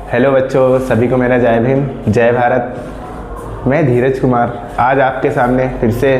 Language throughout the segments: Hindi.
हेलो बच्चों, सभी को मेरा जय भीम, जय भारत। मैं धीरज कुमार आज आपके सामने फिर से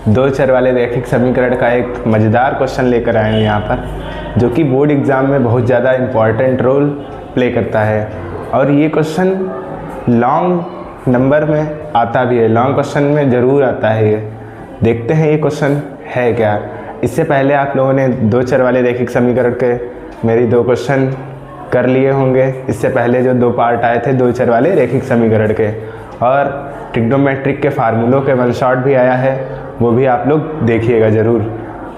दो चर वाले रैखिक समीकरण का एक मज़ेदार क्वेश्चन लेकर आए हूँ यहाँ पर, जो कि बोर्ड एग्ज़ाम में बहुत ज़्यादा इम्पॉर्टेंट रोल प्ले करता है। और ये क्वेश्चन लॉन्ग नंबर में आता भी है, लॉन्ग क्वेश्चन में ज़रूर आता है। ये देखते हैं ये क्वेश्चन है क्या। इससे पहले आप लोगों ने दो चर वाले रैखिक समीकरण के मेरी दो क्वेश्चन कर लिए होंगे। इससे पहले जो दो पार्ट आए थे दो चर वाले रैखिक समीकरण के, और ट्रिग्नोमेट्रिक के फार्मूलों के वन शॉट भी आया है, वो भी आप लोग देखिएगा ज़रूर।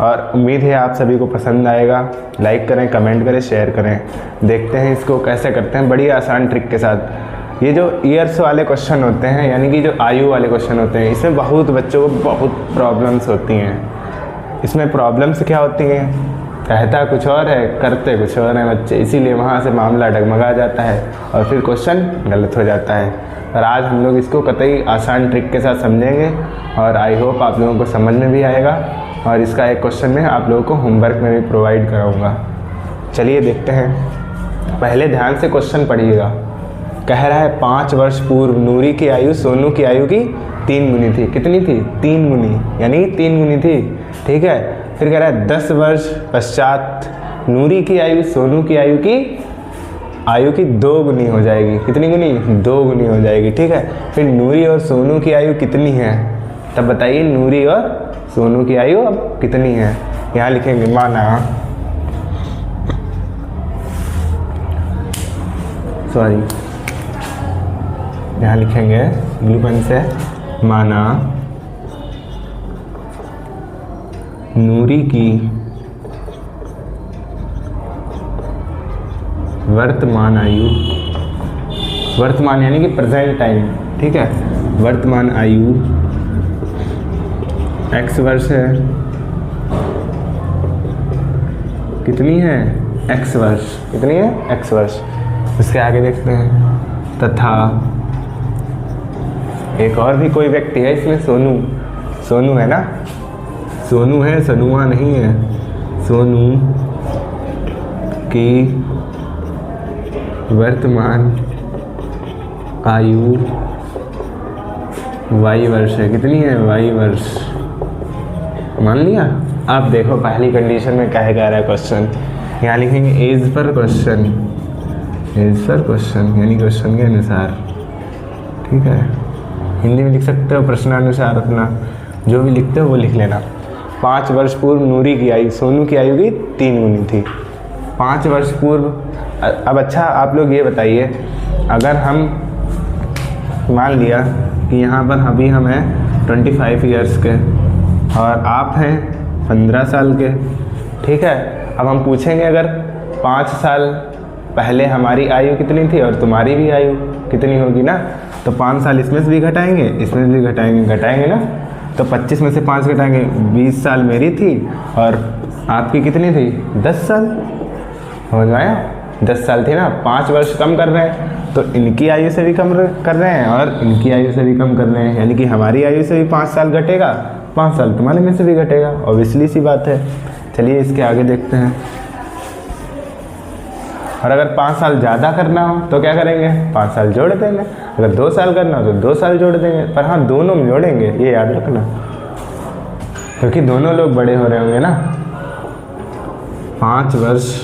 और उम्मीद है आप सभी को पसंद आएगा। लाइक करें, कमेंट करें, शेयर करें। देखते हैं इसको कैसे करते हैं बड़ी आसान ट्रिक के साथ। ये जो ईयर्स वाले क्वेश्चन होते हैं, यानी कि जो आयु वाले क्वेश्चन होते हैं, इसमें बहुत बच्चों को बहुत प्रॉब्लम्स होती हैं। इसमें प्रॉब्लम्स क्या होती हैं, कहता कुछ और है करते कुछ और हैं बच्चे, इसीलिए वहाँ से मामला डगमगा जाता है और फिर क्वेश्चन गलत हो जाता है। और आज हम लोग इसको कतई आसान ट्रिक के साथ समझेंगे और आई होप आप लोगों को समझ में भी आएगा। और इसका एक क्वेश्चन मैं आप लोगों को होमवर्क में भी प्रोवाइड कराऊंगा। चलिए देखते हैं। पहले ध्यान से क्वेश्चन पढ़िएगा। कह रहा है 5 वर्ष पूर्व नूरी की आयु सोनू की आयु की 3 गुनी थी। कितनी थी? 3 गुनी, यानी 3 गुनी थी। ठीक है। फिर कह रहा है 10 वर्ष पश्चात नूरी की आयु सोनू की आयु की 2 गुनी हो जाएगी। कितनी गुनी? 2 गुनी हो जाएगी। ठीक है। फिर नूरी और सोनू की आयु कितनी है, तब बताइए नूरी और सोनू की आयु अब कितनी है। यहाँ लिखेंगे माना, सॉरी यहाँ लिखेंगे ब्लू पेन से, माना नूरी की वर्तमान आयु, वर्तमान यानी कि प्रेजेंट टाइम, ठीक है, वर्तमान आयु x वर्ष है। कितनी है? x वर्ष। कितनी है? x वर्ष। इसके आगे देखते हैं, तथा एक और भी कोई व्यक्ति है इसमें, सोनू। सोनू है ना, सोनू है, सनुआ नहीं है। सोनू की वर्तमान आयु y वर्ष है। कितनी है? y वर्ष। मान लिया। अब देखो पहली कंडीशन में क्या कह रहा है क्वेश्चन। यहाँ लिखेंगे as per question, as per question यानी क्वेश्चन के अनुसार। ठीक है। हिंदी में लिख सकते हो प्रश्नानुसार, अपना जो भी लिखते हो वो लिख लेना। 5 वर्ष पूर्व नूरी की आयु सोनू की आयु की 3 गुनी थी। 5 वर्ष पूर्व। अब अच्छा आप लोग ये बताइए, अगर हम मान लिया कि यहाँ पर अभी हम हैं 25 ईयर्स के और आप हैं 15 साल के। ठीक है। अब हम पूछेंगे अगर 5 साल पहले हमारी आयु कितनी थी और तुम्हारी भी आयु कितनी होगी ना, तो 5 साल इसमें से भी घटाएंगे, इसमें भी घटाएंगे ना। तो 25 में से 5 घटाएंगे, 20 साल मेरी थी और आपकी कितनी थी? 10 साल। समझ में आया? 10 साल थी ना, 5 वर्ष कम कर रहे हैं, तो इनकी आयु से भी कम कर रहे हैं और इनकी आयु से भी कम कर रहे हैं, यानी कि हमारी आयु से भी 5 साल घटेगा, 5 साल तुम्हारे में से भी घटेगा। ऑब्वियसली सी बात है। चलिए इसके आगे देखते हैं। और अगर 5 साल ज़्यादा करना हो तो क्या करेंगे? 5 साल जोड़ देंगे। अगर 2 साल करना हो तो 2 साल जोड़ देंगे। पर हाँ, दोनों में जोड़ेंगे, ये याद रखना, क्योंकि दोनों लोग बड़े हो रहे होंगे ना। 5 वर्ष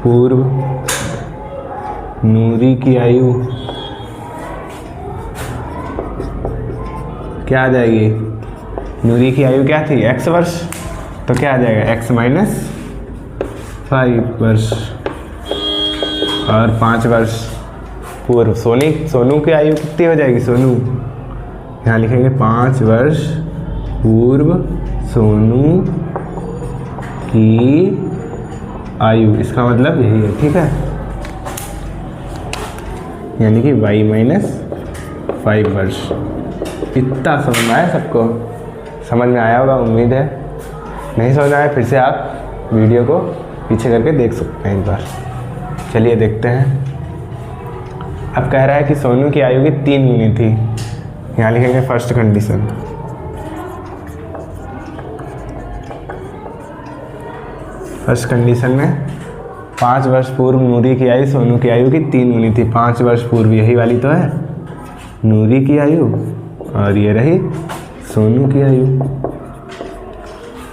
पूर्व नूरी की आयु क्या आ जाएगी? नूरी की आयु क्या थी? x वर्ष। तो क्या आ जाएगा? x माइनस 5 वर्ष। और 5 वर्ष पूर्व सोनू की आयु कितनी हो जाएगी? सोनू, यहाँ लिखेंगे 5 वर्ष पूर्व सोनू की आयु। इसका मतलब यही है। ठीक है। यानी कि y माइनस 5 वर्ष। इतना समझ में आया सबको? समझ में आया होगा उम्मीद है। नहीं समझ आया फिर से आप वीडियो को पीछे करके देख सकते हैं एक बार। चलिए देखते हैं। अब कह रहा है कि सोनू की आयु की 3 गुनी थी। यहाँ लिखेंगे फर्स्ट कंडीशन। फर्स्ट कंडीशन में 5 वर्ष पूर्व नूरी की आयु सोनू की आयु की 3 गुनी थी। 5 वर्ष पूर्व यही वाली तो है नूरी की आयु, और ये रही सोनू की आयु।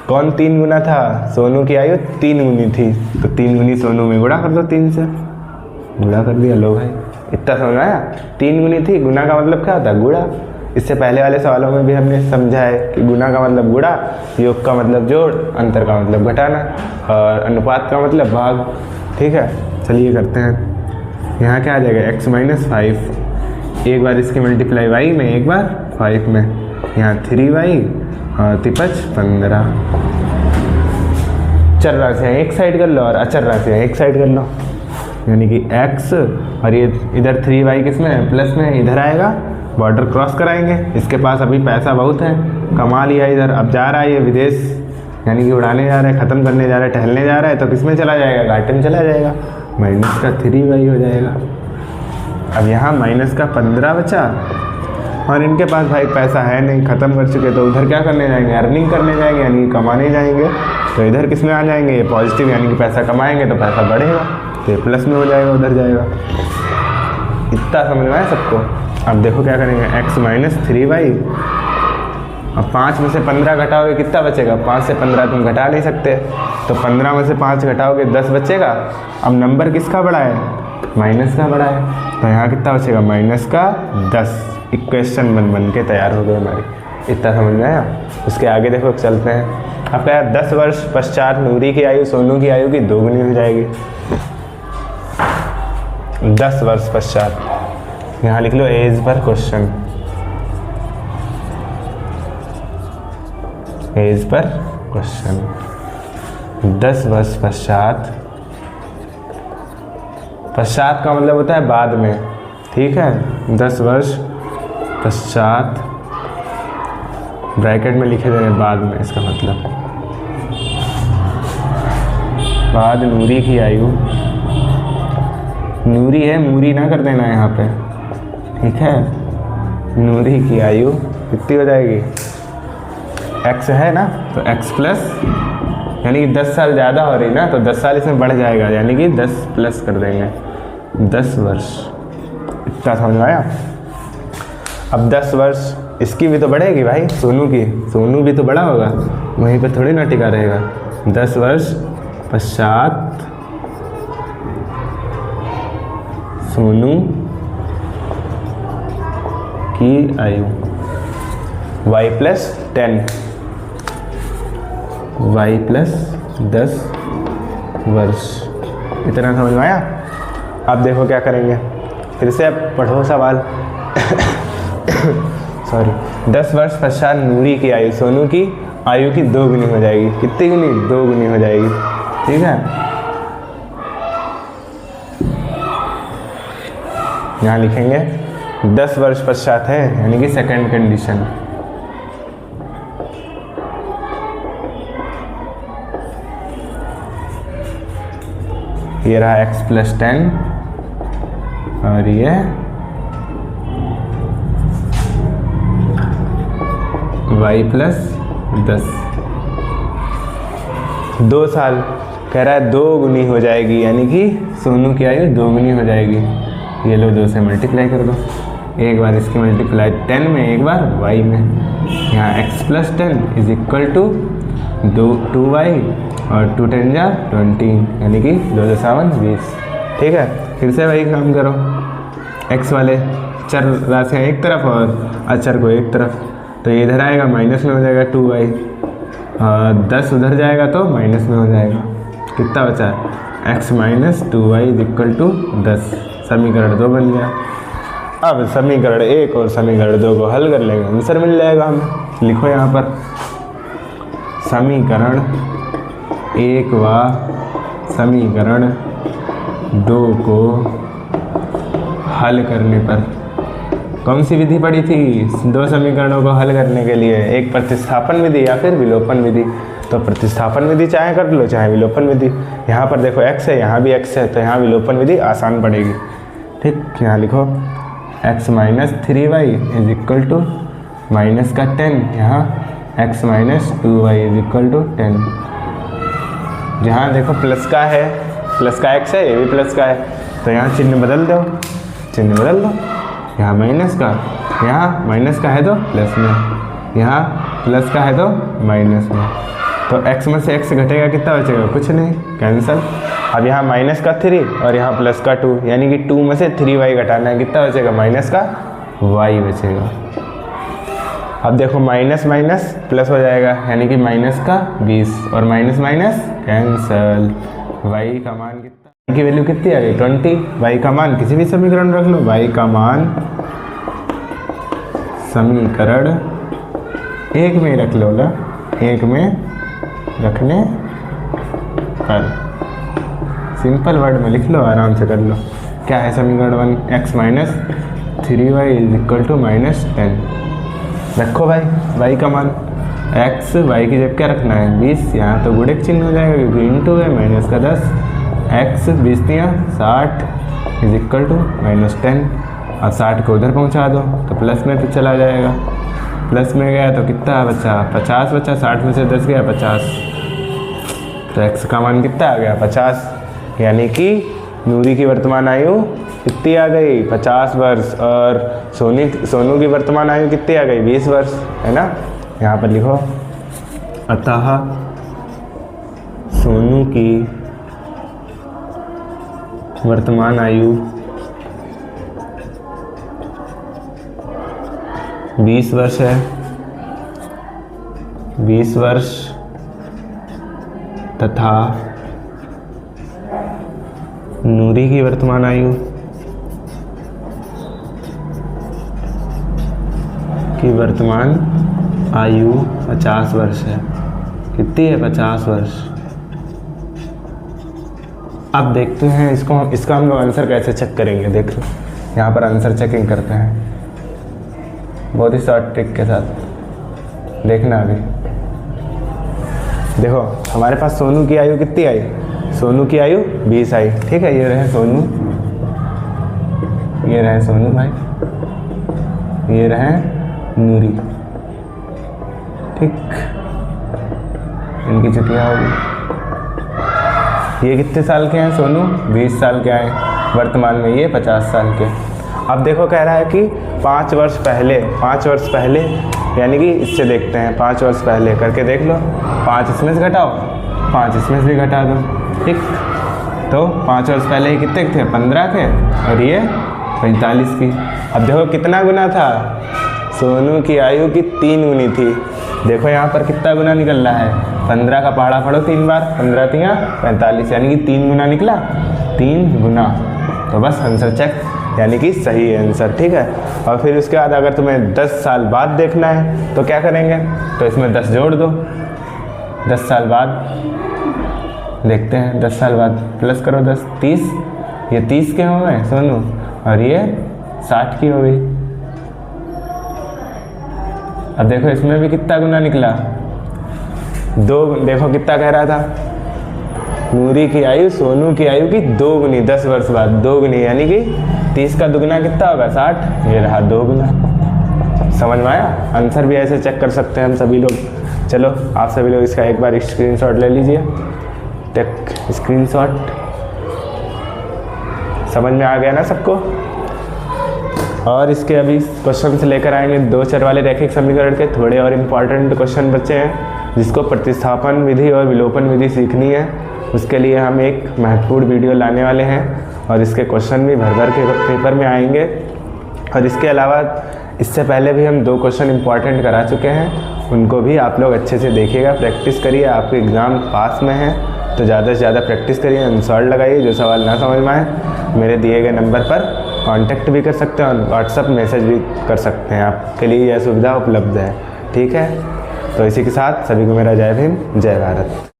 कौन 3 गुना था? सोनू की आयु 3 गुनी थी, तो 3 गुनी सोनू में गुणा कर दो, 3 से गुणा कर दिया। लो भाई, इतना समझ आया? 3 गुनी थी, गुना का मतलब क्या होता है? गुणा। इससे पहले वाले सवालों में भी हमने समझा है कि गुना का मतलब गुणा, योग का मतलब जोड़, अंतर का मतलब घटाना, और अनुपात का मतलब भाग। ठीक है, चलिए करते हैं। यहाँ क्या आ जाएगा? x - 5। एक बार इसकी मल्टीप्लाई y में, एक बार 5 में। यहाँ 3y और 15। चर राशियाँ एक साइड कर लो और अचर राशियाँ एक साइड कर लो, यानी कि x, और ये इधर 3y किस में है? प्लस में। इधर आएगा, बॉर्डर क्रॉस कराएंगे। इसके पास अभी पैसा बहुत है, कमा लिया इधर, अब जा रहा है ये विदेश, यानी कि उड़ाने जा रहा है, ख़त्म करने जा रहा है, टहलने जा रहा है, तो किस में चला जाएगा? घाटे में चला जाएगा। माइनस का 3y हो जाएगा। अब यहाँ माइनस का 15 बचा, और इनके पास भाई पैसा है नहीं, ख़त्म कर चुके, तो उधर क्या करने जाएंगे? अर्निंग करने जाएंगे, यानी कि कमाने जाएंगे। तो इधर किस में आ जाएंगे? ये पॉजिटिव, यानी कि पैसा कमाएंगे तो पैसा बढ़ेगा, तो ये प्लस में हो जाएगा, उधर जाएगा। इतना समझ में आया सबको? अब देखो क्या करेंगे? x - 3y। अब 5 में से 15 घटाओगे कितना बचेगा? 5 से 15 तुम घटा नहीं सकते, तो 15 में से 5 घटाओगे 10 बचेगा। अब नंबर किसका बड़ा है? माइनस का बड़ा है, तो यहाँ कितना बचेगा? माइनस का 10। इक्वेशन बन के तैयार हो गई हमारी। इतना समझ में आया? उसके आगे देखो, चलते हैं। अब क्या? 10 वर्ष पश्चात नूरी की आयु सोनू की आयु की 2 गुनी हो जाएगी। 10 वर्ष पश्चात, यहाँ लिख लो as per question, as per question. 10 वर्ष पश्चात, पश्चात का मतलब होता है बाद में। ठीक है, 10 वर्ष पश्चात, ब्रैकेट में लिखे देने बाद में, इसका मतलब बाद नूरी की आयु। नूरी है, मूरी ना कर देना यहाँ पे, ठीक है। नूरी की आयु कितनी हो जाएगी? x है ना, तो x प्लस, यानी कि 10 साल ज़्यादा हो रही ना, तो 10 साल इसमें बढ़ जाएगा, यानी कि 10 प्लस कर देंगे, 10 वर्ष। इतना समझ में आया? अब 10 वर्ष इसकी भी तो बढ़ेगी भाई, सोनू की। सोनू भी तो बड़ा होगा, वहीं पे थोड़ी ना टिका रहेगा। 10 वर्ष पश्चात सोनू की आयु y + 10, y + 10 वर्ष। इतना समझ में आया? अब देखो क्या करेंगे, फिर से अब पढ़ो सवाल। सॉरी। 10 वर्ष पश्चात नूरी की आयु सोनू की आयु की 2 गुनी हो जाएगी। कितनी गुनी? 2 गुनी हो जाएगी। ठीक है, यहाँ लिखेंगे 10 वर्ष पश्चात है, यानी कि सेकंड कंडीशन। ये रहा x + 10 और ये y + 10। 2 साल कह रहा है 2 गुनी हो जाएगी, यानी कि सोनू की आयु 2 गुनी हो जाएगी। ये लो 2 से मल्टीप्लाई कर दो, एक बार इसकी मल्टीप्लाई 10 में, एक बार y में। यहाँ x + 10 = 2y और 2 × 10 = 20, यानी कि 2 × 7 = 20। ठीक है, फिर से वही काम करो, x वाले चर राशियाँ एक तरफ और अचर को एक तरफ, तो ये इधर आएगा माइनस में हो जाएगा 2y, और 10 उधर जाएगा तो माइनस में हो जाएगा। कितना बचा? x - 2y = 10। समीकरण 2 बन गया। अब समीकरण 1 और समीकरण 2 को हल कर लेंगे, आंसर मिल जाएगा हमें। लिखो यहाँ पर समीकरण 1 व समीकरण 2 को हल करने पर। कौन सी विधि पड़ी थी 2 समीकरणों को हल करने के लिए? एक प्रतिस्थापन विधि या फिर विलोपन विधि। तो प्रतिस्थापन विधि चाहे कर लो, चाहे विलोपन विधि। यहाँ पर देखो x है, यहाँ भी x है, तो यहाँ विलोपन विधि आसान पड़ेगी। ठीक, यहाँ लिखो x - 3y = -10, यहाँ x - 2y = 10। जहाँ देखो प्लस का है, प्लस का x है, ये भी प्लस का है, तो यहाँ चिन्ह बदल दो, चिन्ह बदल दो। यहाँ माइनस का, यहाँ माइनस का है तो प्लस में, यहाँ प्लस का है तो माइनस में, तो x में से x घटेगा, कितना बचेगा? कुछ नहीं, कैंसिल। अब यहाँ माइनस का 3 और यहाँ प्लस का 2, यानी कि 2 में से 3y घटाना है, कितना बचेगा? माइनस का y बचेगा। अब देखो माइनस माइनस प्लस हो जाएगा, यानी कि माइनस का 20 और माइनस माइनस कैंसल। y का मान कितना, की वैल्यू कितनी आ गई? 20। y का मान किसी भी समीकरण रख लो, y का मान समीकरण 1 में रख लो ना, 1 में रखने पर सिंपल वर्ड में लिख लो, आराम से कर लो। क्या है समीकरण 1? x minus 3y is equal to minus 10। रखो भाई y का मान, x y की जगह क्या रखना है? 20। यहाँ तो गुणित चिन्ह हो जाएगा क्योंकि इंटू है, माइनस का 10, x 20 दिया 60 इज इक्वल टू माइनस 10। अब 60 को उधर पहुँचा दो तो प्लस में तो चला जाएगा, प्लस में गया तो कितना बचा? 50 बचा, 60 में से 10 गया 50, तो x का मान कितना आ गया? 50। यानी कि नूरी की वर्तमान आयु कितनी आ गई? 50 वर्ष, और सोनू की वर्तमान आयु कितनी आ गई? 20 वर्ष, है ना। यहाँ पर लिखो, अतः सोनू की वर्तमान आयु 20 वर्ष है, 20 वर्ष, तथा नूरी की वर्तमान आयु आयु 50 वर्ष है। कितनी है? 50 वर्ष। अब देखते हैं इसका हम लोग आंसर कैसे चेक करेंगे। देख लो, यहाँ पर आंसर चेकिंग करते हैं बहुत ही शॉर्ट ट्रिक के साथ। देखना अभी, देखो हमारे पास सोनू की आयु कितनी आई? सोनू की आयु 20 आई, ठीक है। ये रहे सोनू, ये रहे सोनू भाई, ये रहे नूरी, ठीक। इनकी छुट्टियाँ होगी। ये कितने साल के हैं? सोनू 20 साल के आए वर्तमान में, ये 50 साल के। अब देखो कह रहा है कि 5 वर्ष पहले, 5 वर्ष पहले, यानी कि इससे देखते हैं 5 वर्ष पहले करके देख लो। 5 इसमें से घटाओ, 5 इसमें से भी घटा दो, ठीक। तो 5 वर्ष पहले ये कितने थे? 15 के, और ये 45 की। अब देखो कितना गुना था? सोनू की आयु की 3 गुनी थी। देखो यहाँ पर कितना गुना निकल रहा है? 15 का पहाड़ा पढ़ो 3 बार, 15 तिया 45, यानी कि 3 गुना निकला, 3 गुना। तो बस आंसर चेक, यानी कि सही आंसर, ठीक है। और फिर उसके बाद अगर तुम्हें 10 साल बाद देखना है तो क्या करेंगे? तो इसमें 10 जोड़ दो, 10 साल बाद देखते हैं। 10 साल बाद प्लस करो 10, 30, ये 30 के हो गए सोनू, और ये 60 की हो गई। अब देखो इसमें भी कितना गुना निकला? 2। देखो कितना कह रहा था? नूरी की आयु सोनू की आयु की 2 गुनी, 10 वर्ष बाद 2 गुनी, यानी कि 30 का दुगना कितना होगा? 60। ये रहा 2 गुना। समझ में आया? आंसर भी ऐसे चेक कर सकते हैं हम सभी लोग। चलो आप सभी लोग इसका एक बार स्क्रीनशॉट ले लीजिए। Take screenshot. समझ में आ गया ना सबको? और इसके अभी क्वेश्चन से लेकर आएंगे 2 चर वाले रैखिक समीकरण के थोड़े और इम्पॉर्टेंट क्वेश्चन बचे हैं, जिसको प्रतिस्थापन विधि और विलोपन विधि सीखनी है। उसके लिए हम एक महत्वपूर्ण वीडियो लाने वाले हैं और इसके क्वेश्चन भी भर भर के पेपर में आएंगे। और इसके अलावा इससे पहले भी हम 2 क्वेश्चन इम्पॉर्टेंट करा चुके हैं, उनको भी आप लोग अच्छे से देखिएगा, प्रैक्टिस करिए। आपके एग्ज़ाम पास में है तो ज़्यादा से ज़्यादा प्रैक्टिस करिए, आंसर लगाइए। जो सवाल ना समझ में आए मेरे दिए गए नंबर पर कांटेक्ट भी कर सकते हैं और व्हाट्सएप मैसेज भी कर सकते हैं। आपके लिए यह सुविधा उपलब्ध है, ठीक है। तो इसी के साथ सभी को मेरा जय भीम, जय भारत।